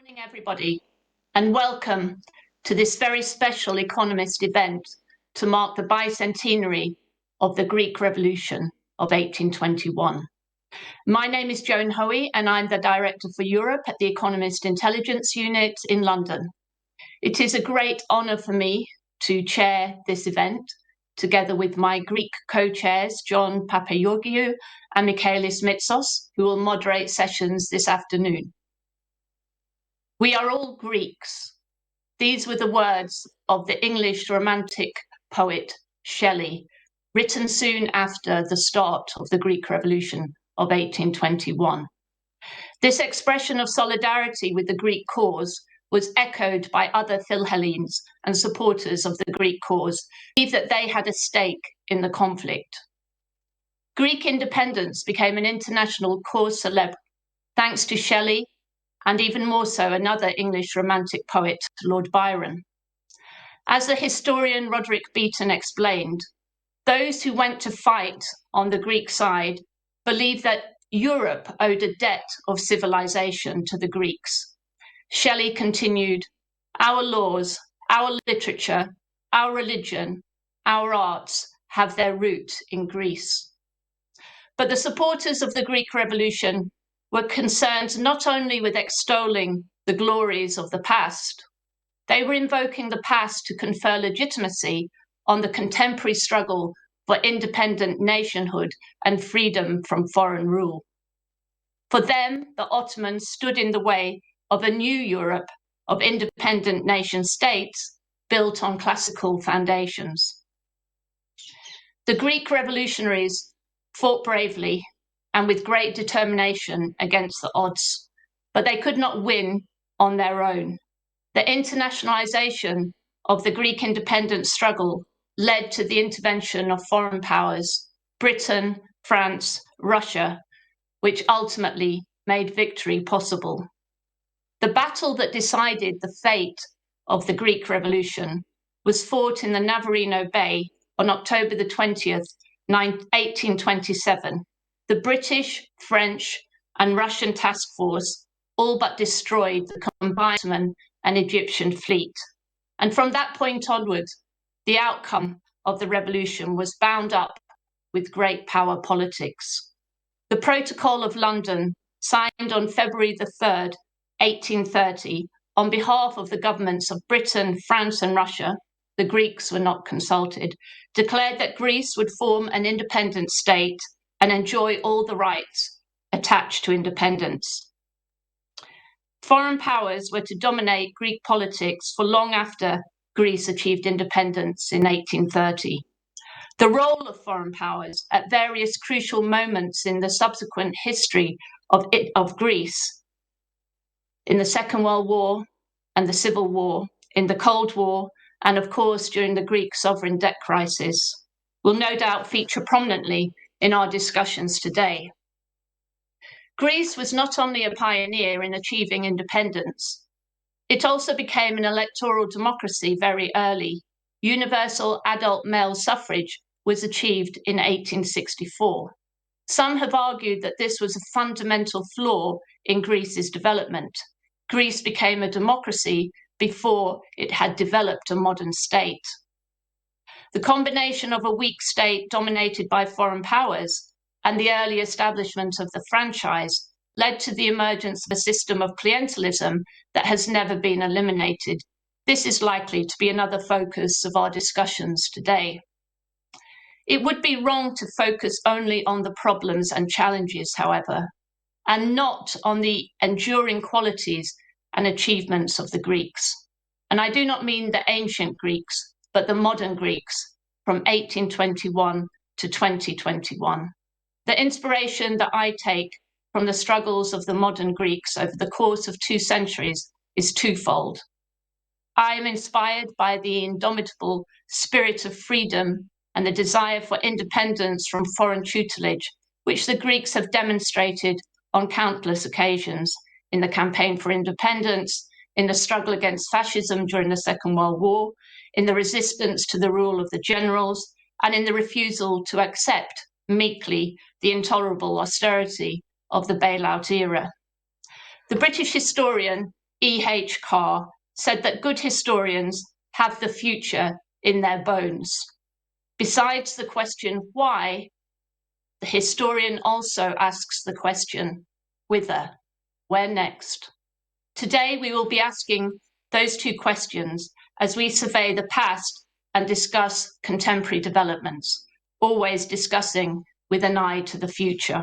Morning, everybody, and welcome to this very special Economist event to mark the bicentenary of the Greek Revolution of 1821. My name is Joan Hoey, and I'm the Director for Europe at the Economist Intelligence Unit in London. It is a great honour for me to chair this event, together with my Greek co-chairs, John Papageorgiou and Michaelis Mitsos, who will moderate sessions this afternoon. We are all Greeks. These were the words of the English Romantic poet Shelley, written soon after the start of the Greek Revolution of 1821. This expression of solidarity with the Greek cause was echoed by other Philhellenes and supporters of the Greek cause, who believed that they had a stake in the conflict. Greek independence became an international cause célèbre thanks to Shelley, and even more so another English Romantic poet, Lord Byron. As the historian Roderick Beaton explained, those who went to fight on the Greek side believed that Europe owed a debt of civilization to the Greeks. Shelley continued, "Our laws, our literature, our religion, our arts have their root in Greece." But the supporters of the Greek Revolution were concerned not only with extolling the glories of the past, they were invoking the past to confer legitimacy on the contemporary struggle for independent nationhood and freedom from foreign rule. For them, the Ottomans stood in the way of a new Europe of independent nation states built on classical foundations. The Greek revolutionaries fought bravely and with great determination against the odds, but they could not win on their own. The internationalization of the Greek independence struggle led to the intervention of foreign powers, Britain, France, Russia, which ultimately made victory possible. The battle that decided the fate of the Greek Revolution was fought in the Navarino Bay on October the 20th, 1827. The British, French, and Russian task force all but destroyed the combined Ottoman and Egyptian fleet. And from that point onward, the outcome of the revolution was bound up with great power politics. The Protocol of London, signed on February the 3rd, 1830, on behalf of the governments of Britain, France, and Russia, the Greeks were not consulted, declared that Greece would form an independent state and enjoy all the rights attached to independence. Foreign powers were to dominate Greek politics for long after Greece achieved independence in 1830. The role of foreign powers at various crucial moments in the subsequent history of Greece, in the Second World War and the Civil War, in the Cold War, and of course during the Greek sovereign debt crisis, will no doubt feature prominently in our discussions today. Greece was not only a pioneer in achieving independence, it also became an electoral democracy very early. Universal adult male suffrage was achieved in 1864. Some have argued that this was a fundamental flaw in Greece's development. Greece became a democracy before it had developed a modern state. The combination of a weak state dominated by foreign powers and the early establishment of the franchise led to the emergence of a system of clientelism that has never been eliminated. This is likely to be another focus of our discussions today. It would be wrong to focus only on the problems and challenges, however, and not on the enduring qualities and achievements of the Greeks. And I do not mean the ancient Greeks, but the modern Greeks from 1821 to 2021. The inspiration that I take from the struggles of the modern Greeks over the course of 2 centuries is twofold. I am inspired by the indomitable spirit of freedom and the desire for independence from foreign tutelage, which the Greeks have demonstrated on countless occasions in the campaign for independence, in the struggle against fascism during the Second World War, in the resistance to the rule of the generals, and in the refusal to accept meekly the intolerable austerity of the bailout era. The British historian E.H. Carr, said that good historians have the future in their bones. Besides the question why, the historian also asks the question whither, where next? Today we will be asking those two questions as we survey the past and discuss contemporary developments, always discussing with an eye to the future.